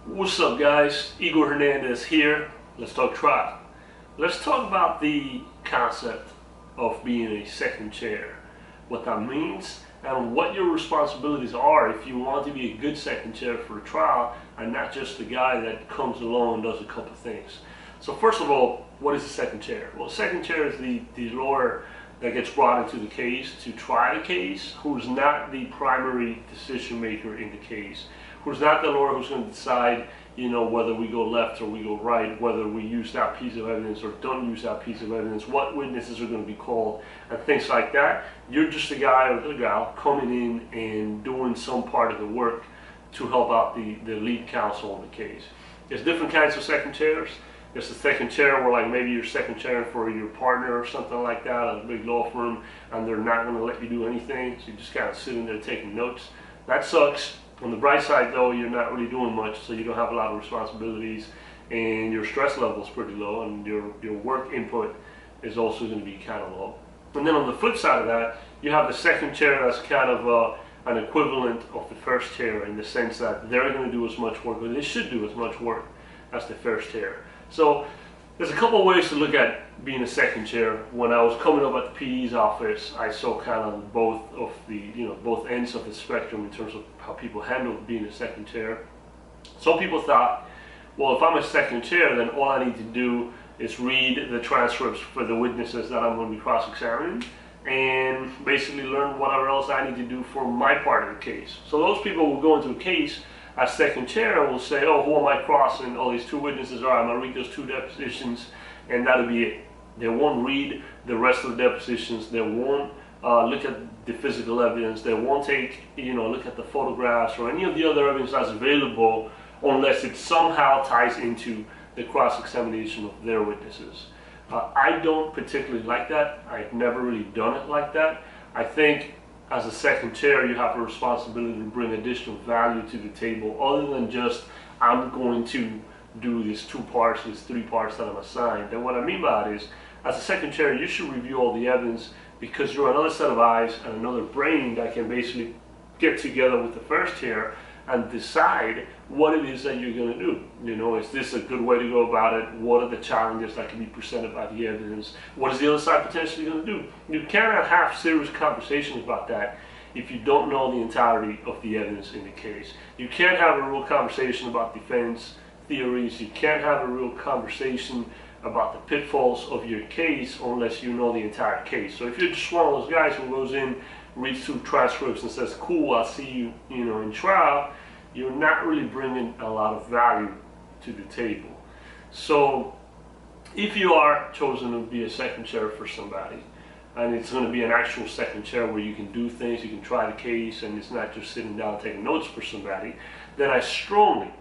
What's up, guys? Igor Hernandez here. Let's talk trial. Let's talk about the concept of being a second chair, what that means, and what your responsibilities are if you want to be a good second chair for a trial and not just the guy that comes along and does a couple of things. So first of all, what is a second chair? Well, second chair is the lawyer that gets brought into the case to try the case, who's not the primary decision maker in the case, who's not the lawyer who's going to decide, whether we go left or we go right, whether we use that piece of evidence or don't use that piece of evidence, what witnesses are going to be called, and things like that. You're just a guy or the gal coming in and doing some part of the work to help out the lead counsel on the case. There's different kinds of second chairs. There's a second chair where, like, maybe you're second chair for your partner or something like that at a big law firm, and they're not going to let you do anything, so you're just kind of sitting there taking notes. That sucks. On the bright side, though, you're not really doing much, so you don't have a lot of responsibilities, and your stress level is pretty low, and your work input is also going to be kind of low. And then on the flip side of that, you have the second chair that's kind of an equivalent of the first chair, in the sense that they're going to do as much work, or they should do as much work as the first chair. So there's a couple of ways to look at being a second chair. When I was coming up at the PE's office, I saw kind of both of the, both ends of the spectrum in terms of how people handle being a second chair. Some people thought, well, if I'm a second chair, then all I need to do is read the transcripts for the witnesses that I'm going to be cross-examining and basically learn whatever else I need to do for my part of the case. So those people will go into a case as second chair and will say, oh, who am I crossing? Oh, these two witnesses are, I'm going to read those two depositions, and that'll be it. They won't read the rest of the depositions. They won't look at the physical evidence. They won't take, look at the photographs or any of the other evidence that's available unless it somehow ties into the cross-examination of their witnesses. I don't particularly like that. I've never really done it like that. I think as a second chair, you have a responsibility to bring additional value to the table, other than just, I'm going to do these 2 parts, these 3 parts that I'm assigned. And what I mean by it is, as a second chair, you should review all the evidence, because you're another set of eyes and another brain that can basically get together with the first chair and decide what it is that you're going to do. Is this a good way to go about it? What are the challenges that can be presented by the evidence? What is the other side potentially going to do? You cannot have serious conversations about that if you don't know the entirety of the evidence in the case. You can't have a real conversation about defense theories. You can't have a real conversation about the pitfalls of your case unless you know the entire case. So if you're just one of those guys who goes in, reads 2 transcripts and says, cool, I'll see you, in trial, you're not really bringing a lot of value to the table. So if you are chosen to be a second chair for somebody, and it's going to be an actual second chair where you can do things, you can try the case, and it's not just sitting down taking notes for somebody, then I strongly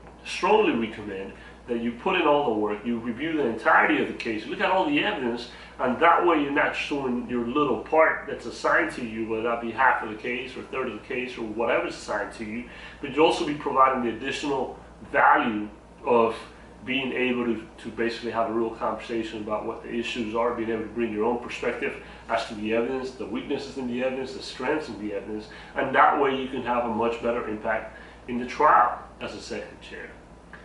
recommend that you put in all the work, you review the entirety of the case, look at all the evidence, and that way you're not showing your little part that's assigned to you, whether that be half of the case or 1/3 of the case or whatever's assigned to you, but you'll also be providing the additional value of being able to basically have a real conversation about what the issues are, being able to bring your own perspective as to the evidence, the weaknesses in the evidence, the strengths in the evidence, and that way you can have a much better impact in the trial as a second chair.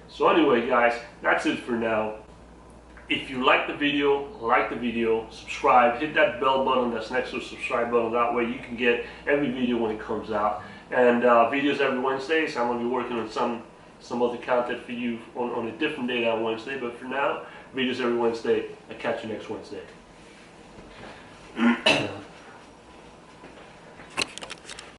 So anyway, guys, that's it for now. If you like the video, subscribe, hit that bell button that's next to the subscribe button. That way you can get every video when it comes out. And videos every Wednesday, so I'm going to be working on some other content for you on a different day than Wednesday. But for now, videos every Wednesday. I'll catch you next Wednesday.